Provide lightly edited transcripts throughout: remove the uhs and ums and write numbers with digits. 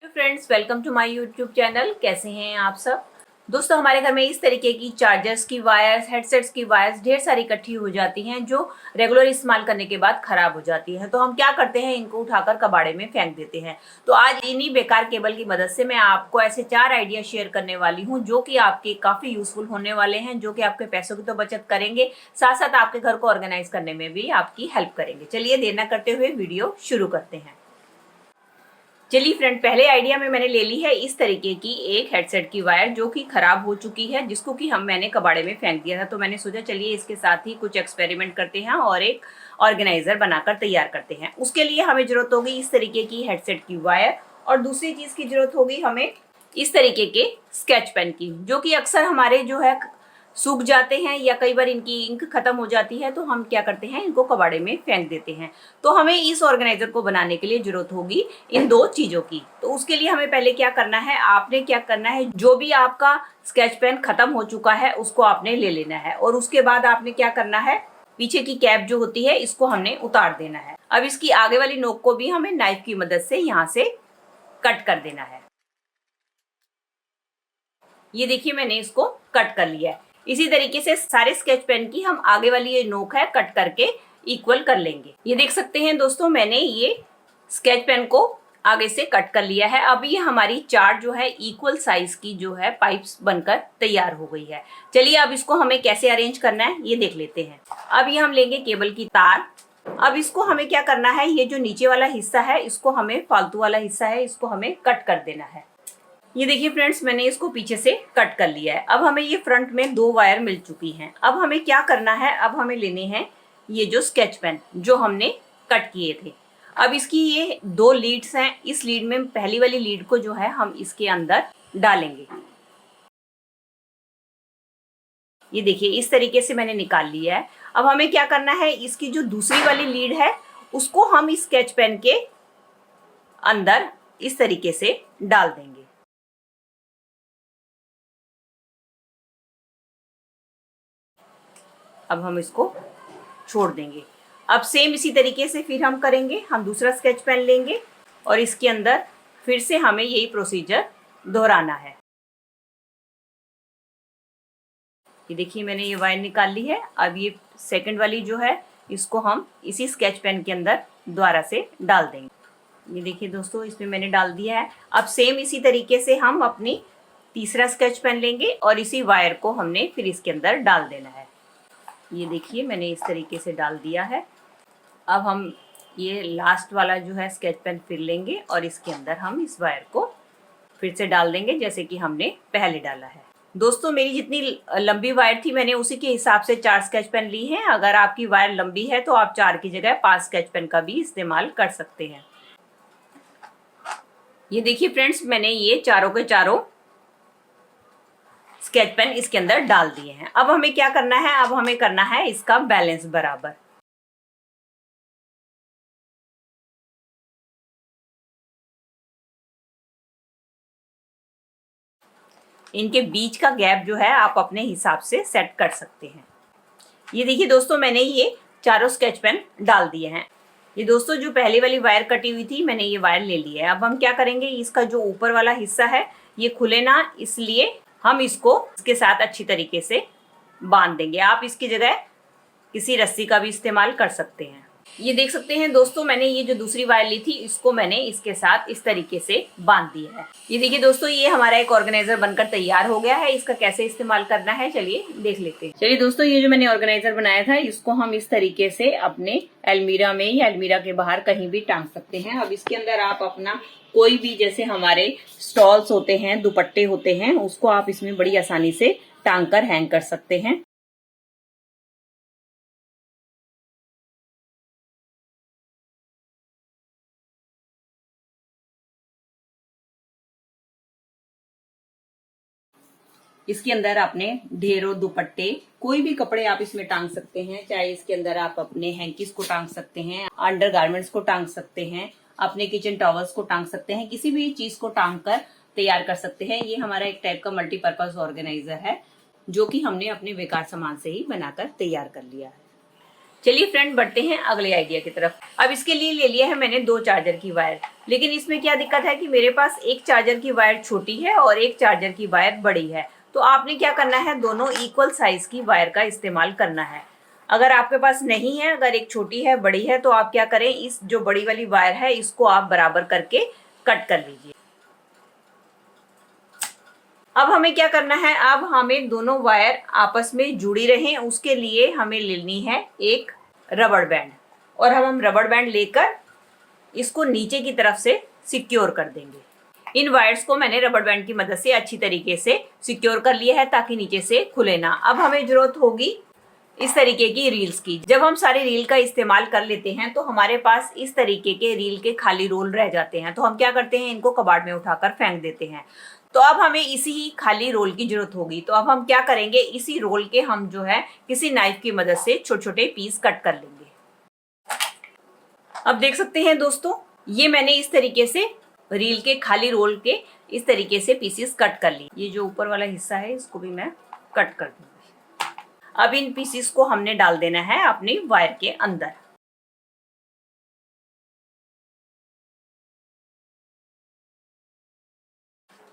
Friends, welcome to my YouTube channel. कैसे हैं आप सब दोस्तों। हमारे घर में इस तरीके की चार्जर्स की वायर्स, हेडसेट्स की वायर्स ढेर सारी इकट्ठी हो जाती हैं जो रेगुलर इस्तेमाल करने के बाद खराब हो जाती हैं। तो हम क्या करते हैं, इनको उठाकर कबाड़े में फेंक देते हैं। तो आज इन्हीं बेकार केबल की मदद से मैं आपको ऐसे 4 आइडिया शेयर करने वाली हूँ जो कि आपके काफी यूजफुल होने वाले हैं, जो कि आपके पैसों की तो बचत करेंगे, साथ साथ आपके घर को ऑर्गेनाइज करने में भी आपकी हेल्प करेंगे। चलिए देर न करते हुए वीडियो शुरू करते हैं। चलिए फ्रेंड, पहले आइडिया में मैंने ले ली है इस तरीके की एक हेडसेट की वायर जो कि खराब हो चुकी है, जिसको कि मैंने कबाड़े में फेंक दिया था। तो मैंने सोचा चलिए इसके साथ ही कुछ एक्सपेरिमेंट करते हैं और एक ऑर्गेनाइजर बनाकर तैयार करते हैं। उसके लिए हमें जरूरत होगी इस तरीके की हेडसेट की वायर, और दूसरी चीज की जरूरत होगी हमें इस तरीके के स्केच पेन की, जो कि अक्सर हमारे जो है सूख जाते हैं या कई बार इनकी इंक खत्म हो जाती है। तो हम क्या करते हैं, इनको कबाड़े में फेंक देते हैं। तो हमें इस ऑर्गेनाइजर को बनाने के लिए जरूरत होगी इन 2 चीजों की। तो उसके लिए हमें पहले क्या करना है, आपने क्या करना है, जो भी आपका स्केच पेन खत्म हो चुका है उसको आपने ले लेना है। और उसके बाद आपने क्या करना है, पीछे की कैप जो होती है इसको हमने उतार देना है। अब इसकी आगे वाली नोक को भी हमें नाइफ की मदद से यहाँ से कट कर देना है। ये देखिए, मैंने इसको कट कर लिया है। इसी तरीके से सारे स्केच पेन की हम आगे वाली ये नोक है कट करके इक्वल कर लेंगे। ये देख सकते हैं दोस्तों, मैंने ये स्केच पेन को आगे से कट कर लिया है। अब ये हमारी 4 जो है इक्वल साइज की जो है पाइप्स बनकर तैयार हो गई है। चलिए अब इसको हमें कैसे अरेंज करना है ये देख लेते हैं। अब ये हम लेंगे केबल की तार। अब इसको हमें क्या करना है, ये जो नीचे वाला हिस्सा है इसको हमें, फालतू वाला हिस्सा है इसको हमें कट कर देना है। ये देखिए फ्रेंड्स, मैंने इसको पीछे से कट कर लिया है। अब हमें ये फ्रंट में 2 वायर मिल चुकी हैं। अब हमें क्या करना है, अब हमें लेने हैं ये जो स्केच पेन जो हमने कट किए थे। अब इसकी ये 2 लीड्स हैं। इस लीड में पहली वाली लीड को जो है हम इसके अंदर डालेंगे। ये देखिए, इस तरीके से मैंने निकाल लिया है। अब हमें क्या करना है, इसकी जो दूसरी वाली लीड है उसको हम इस स्केच पेन के अंदर इस तरीके से डाल देंगे। अब हम इसको छोड़ देंगे। अब सेम इसी तरीके से फिर हम करेंगे, हम दूसरा स्केच पेन लेंगे और इसके अंदर फिर से हमें यही प्रोसीजर दोहराना है। ये देखिए, मैंने ये वायर निकाल ली है। अब ये सेकंड वाली जो है इसको हम इसी स्केच पेन के अंदर दोबारा से डाल देंगे। ये देखिए दोस्तों, इसमें मैंने डाल दिया है। अब सेम इसी तरीके से हम अपनी तीसरा स्केच पेन लेंगे और इसी वायर को हमने फिर इसके अंदर डाल देना है। ये देखिए, मैंने इस तरीके से डाल दिया है। अब हम ये लास्ट वाला जो है स्केच पेन फिर लेंगे और इसके अंदर हम इस वायर को फिर से डाल देंगे जैसे कि हमने पहले डाला है। दोस्तों, मेरी जितनी लंबी वायर थी मैंने उसी के हिसाब से 4 स्केच पेन ली हैं। अगर आपकी वायर लंबी है तो आप 4 की जगह 5 स्केच पेन का भी इस्तेमाल कर सकते हैं। ये देखिए फ्रेंड्स, मैंने ये चारों के चारों स्केच पेन इसके अंदर डाल दिए हैं। अब हमें क्या करना है, अब हमें करना है इसका बैलेंस बराबर। इनके बीच का गैप जो है आप अपने हिसाब से सेट कर सकते हैं। ये देखिए दोस्तों, मैंने ये चारों स्केच पेन डाल दिए हैं। ये दोस्तों, जो पहली वाली वायर कटी हुई थी मैंने ये वायर ले ली है। अब हम क्या करेंगे, इसका जो ऊपर वाला हिस्सा है ये खुले ना, इसलिए हम इसको इसके साथ अच्छी तरीके से बांध देंगे। आप इसकी जगह किसी रस्सी का भी इस्तेमाल कर सकते हैं। ये देख सकते हैं दोस्तों, मैंने ये जो दूसरी वायर ली थी इसको मैंने इसके साथ इस तरीके से बांध दिया है। ये देखिए दोस्तों, ये हमारा एक ऑर्गेनाइजर बनकर तैयार हो गया है। इसका कैसे इस्तेमाल करना है चलिए देख लेते हैं। चलिए दोस्तों, ये जो मैंने ऑर्गेनाइजर बनाया था इसको हम इस तरीके से अपने अलमीरा में या अलमीरा के बाहर कहीं भी टांग सकते हैं। अब इसके अंदर आप अपना कोई भी, जैसे हमारे स्टॉल्स होते हैं, दुपट्टे होते हैं, उसको आप इसमें बड़ी आसानी से टांग कर हैंग कर सकते हैं। इसके अंदर आपने ढेरों दुपट्टे, कोई भी कपड़े आप इसमें टांग सकते हैं। चाहे इसके अंदर आप अपने हैंकीज को टांग सकते हैं, अंडर गारमेंट्स को टांग सकते हैं, अपने किचन टॉवल्स को टांग सकते हैं, किसी भी चीज को टांग कर तैयार कर सकते हैं। ये हमारा एक टाइप का मल्टीपर्पज ऑर्गेनाइजर है जो कि हमने अपने बेकार सामान से ही बनाकर तैयार कर लिया है। चलिए फ्रेंड, बढ़ते हैं अगले आइडिया की तरफ। अब इसके लिए ले लिया है मैंने 2 चार्जर की वायर, लेकिन इसमें क्या दिक्कत है कि मेरे पास एक चार्जर की वायर छोटी है और एक चार्जर की वायर बड़ी है। तो आपने क्या करना है, दोनों इक्वल साइज की वायर का इस्तेमाल करना है। अगर आपके पास नहीं है, अगर एक छोटी है बड़ी है, तो आप क्या करें, इस जो बड़ी वाली वायर है इसको आप बराबर करके कट कर लीजिए। अब हमें क्या करना है, अब हमें दोनों वायर आपस में जुड़ी रहें, उसके लिए हमें लेनी है एक रबड़ बैंड, और हम रबड़ बैंड लेकर इसको नीचे की तरफ से सिक्योर कर देंगे। इन वायर्स को मैंने रबड़ बैंड की मदद से अच्छी तरीके से सिक्योर कर लिया है ताकि नीचे से खुले ना। अब हमें जरूरत होगी इस तरीके की रील्स की। जब हम सारी रील का इस्तेमाल कर लेते हैं तो हमारे पास इस तरीके के रील के खाली रोल रह जाते हैं, तो हम क्या करते हैं, इनको कबाड़ में उठाकर फेंक देते हैं। तो अब हमें इसी ही खाली रोल की जरूरत होगी। तो अब हम क्या करेंगे, इसी रोल के हम जो है किसी नाइफ की मदद से छोटे छोटे पीस कट कर लेंगे। अब देख सकते हैं दोस्तों, ये मैंने इस तरीके से रील के खाली रोल के इस तरीके से पीसेस कट कर लिए। ये जो ऊपर वाला हिस्सा है इसको भी मैं कट कर दूंगी। अब इन पीसेस को हमने डाल देना है अपनी वायर के अंदर।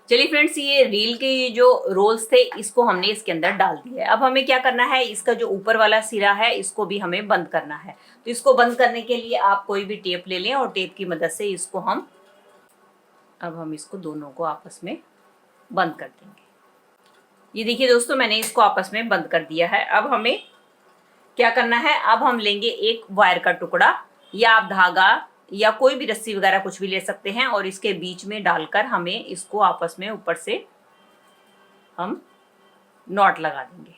चलिए फ्रेंड्स, ये रील के जो रोल्स थे इसको हमने इसके अंदर डाल दिया है। अब हमें क्या करना है, इसका जो ऊपर वाला सिरा है इसको भी हमें बंद करना है। तो इसको बंद करने के लिए आप कोई भी टेप ले लें और टेप की मदद से इसको हम इसको दोनों को आपस में बंद कर देंगे। ये देखिए दोस्तों, मैंने इसको आपस में बंद कर दिया है। अब हमें क्या करना है, अब हम लेंगे एक वायर का टुकड़ा या आप धागा या कोई भी रस्सी वगैरह कुछ भी ले सकते हैं, और इसके बीच में डालकर हमें इसको आपस में ऊपर से हम नॉट लगा देंगे।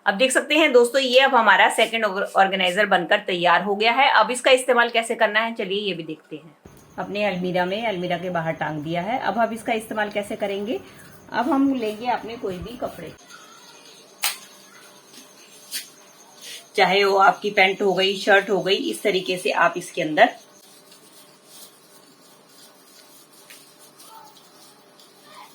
अब देख सकते हैं दोस्तों, ये अब हमारा सेकंड ऑर्गेनाइजर बनकर तैयार हो गया है। अब इसका इस्तेमाल कैसे करना है, चलिए ये भी देखते हैं। अपने अलमीरा के बाहर टांग दिया है। अब हम इसका इस्तेमाल कैसे करेंगे, अब हम लेंगे अपने कोई भी कपड़े, चाहे वो आपकी पैंट हो गई, शर्ट हो गई, इस तरीके से आप इसके अंदर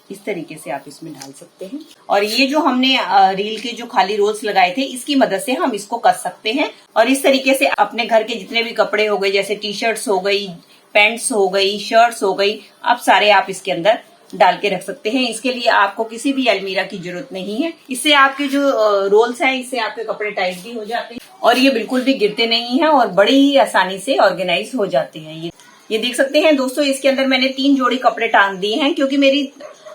इस तरीके से आप इसमें डाल सकते हैं। और ये जो हमने रील के जो खाली रोल्स लगाए थे इसकी मदद से हम इसको कस सकते हैं। और इस तरीके से अपने घर के जितने भी कपड़े हो गए, जैसे टी शर्ट्स हो गई, पैंट्स हो गई, शर्ट्स हो गई, आप सारे आप इसके अंदर डाल के रख सकते हैं। इसके लिए आपको किसी भी अलमीरा की जरूरत नहीं है। इससे आपके जो रोल्स हैं, इससे आपके कपड़े टाइट भी हो जाते हैं और ये बिल्कुल भी गिरते नहीं हैं और बड़ी ही आसानी से ऑर्गेनाइज हो जाते हैं। ये देख सकते हैं दोस्तों, इसके अंदर मैंने 3 जोड़ी कपड़े टांग दिए हैं। क्योंकि मेरी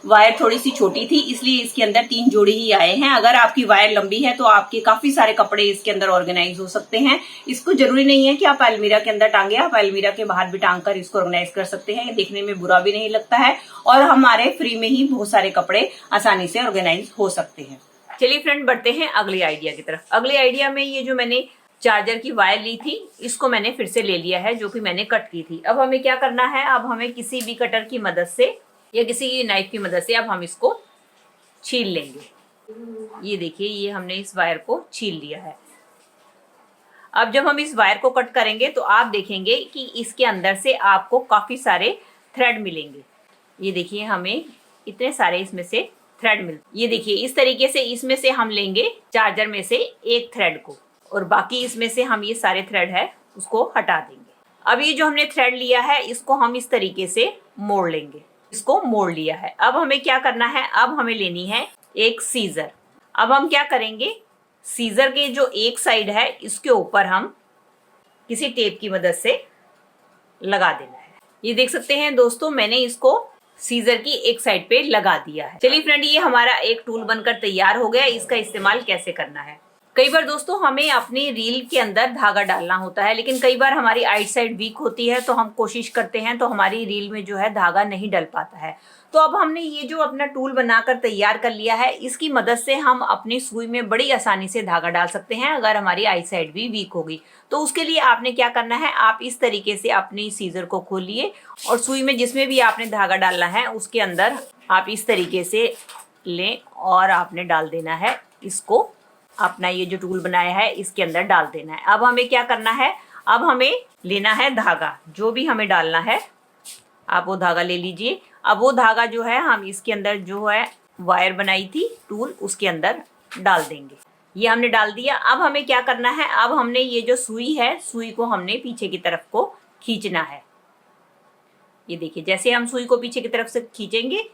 वायर थोड़ी सी छोटी थी इसलिए इसके अंदर 3 जोड़ी ही आए हैं। अगर आपकी वायर लंबी है तो आपके काफी सारे कपड़े इसके अंदर ऑर्गेनाइज हो सकते हैं। इसको जरूरी नहीं है कि आप अलमीरा के अंदर टांगे, आप अलमीरा के बाहर भी टांग कर इसको ऑर्गेनाइज कर सकते हैं। ये देखने में बुरा भी नहीं लगता है और हमारे फ्री में ही बहुत सारे कपड़े आसानी से ऑर्गेनाइज हो सकते हैं। चलिए फ्रेंड, बढ़ते हैं अगले आइडिया की तरफ। अगले आइडिया में ये जो मैंने चार्जर की वायर ली थी इसको मैंने फिर से ले लिया है, जो कि मैंने कट की थी। अब हमें क्या करना है, अब हमें किसी भी कटर की मदद से या किसी नाइफ की मदद से अब हम इसको छील लेंगे। ये देखिए, ये हमने इस वायर को छील लिया है। अब जब हम इस वायर को कट करेंगे तो आप देखेंगे कि इसके अंदर से आपको काफी सारे थ्रेड मिलेंगे। ये देखिए, हमें इतने सारे इसमें से थ्रेड मिलते। ये देखिए, इस तरीके से इसमें से हम लेंगे चार्जर में से एक थ्रेड को और बाकी इसमें से हम ये सारे थ्रेड है उसको हटा देंगे। अब ये जो हमने थ्रेड लिया है इसको हम इस तरीके से मोड़ लेंगे। इसको मोड़ लिया है। अब हमें क्या करना है, अब हमें लेनी है एक सीजर। अब हम क्या करेंगे, सीजर के जो एक साइड है इसके ऊपर हम किसी टेप की मदद से लगा देना है। ये देख सकते हैं दोस्तों, मैंने इसको सीजर की एक साइड पे लगा दिया है। चलिए फ्रेंड, ये हमारा एक टूल बनकर तैयार हो गया। इसका इस्तेमाल कैसे करना है, कई बार दोस्तों हमें अपनी रील के अंदर धागा डालना होता है, लेकिन कई बार हमारी आइट साइड वीक होती है तो हम कोशिश करते हैं तो हमारी रील में जो है धागा नहीं डल पाता है। तो अब हमने ये जो अपना टूल बनाकर तैयार कर लिया है, इसकी मदद से हम अपनी सुई में बड़ी आसानी से धागा डाल सकते हैं अगर हमारी आइट साइड भी वीक होगी। तो उसके लिए आपने क्या करना है, आप इस तरीके से अपनी सीजर को खोलिए और सुई में जिसमें भी आपने धागा डालना है उसके अंदर आप इस तरीके से लें और आपने डाल देना है इसको। अपना ये जो टूल बनाया है इसके अंदर डाल देना है। अब हमें क्या करना है, अब हमें लेना है धागा, जो भी हमें डालना है आप वो धागा ले लीजिए। अब वो धागा जो है हम इसके अंदर जो है वायर बनाई थी टूल उसके अंदर डाल देंगे। ये हमने डाल दिया। अब हमें क्या करना है, अब हमने ये जो सुई है, सुई को हमने पीछे की तरफ को खींचना है। ये देखिए, जैसे हम सुई को पीछे की तरफ से खींचेंगे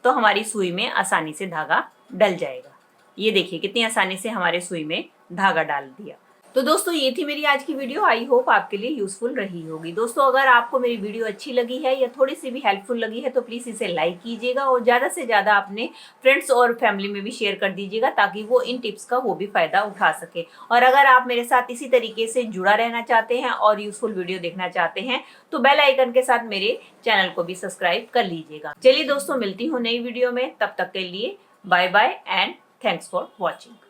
तो हमारी सुई में आसानी से धागा डल जाएगा। ये देखिए कितनी आसानी से हमारे सुई में धागा डाल दिया। तो दोस्तों ये थी मेरी आज की वीडियो। आई होप आपके लिए यूजफुल रही होगी। दोस्तों अगर आपको मेरी वीडियो अच्छी लगी है या थोड़ी सी भी हेल्पफुल लगी है तो प्लीज़ इसे लाइक कीजिएगा और ज़्यादा से ज़्यादा अपने फ्रेंड्स और फैमिली में भी शेयर कर दीजिएगा ताकि वो इन टिप्स का वो भी फ़ायदा उठा सके। और अगर आप मेरे साथ इसी तरीके से जुड़ा रहना चाहते हैं और यूजफुल वीडियो देखना चाहते हैं तो बेल आइकन के साथ मेरे चैनल को भी सब्सक्राइब कर लीजिएगा। चलिए दोस्तों, मिलती हूँ नई वीडियो में, तब तक के लिए bye bye and thanks for watching.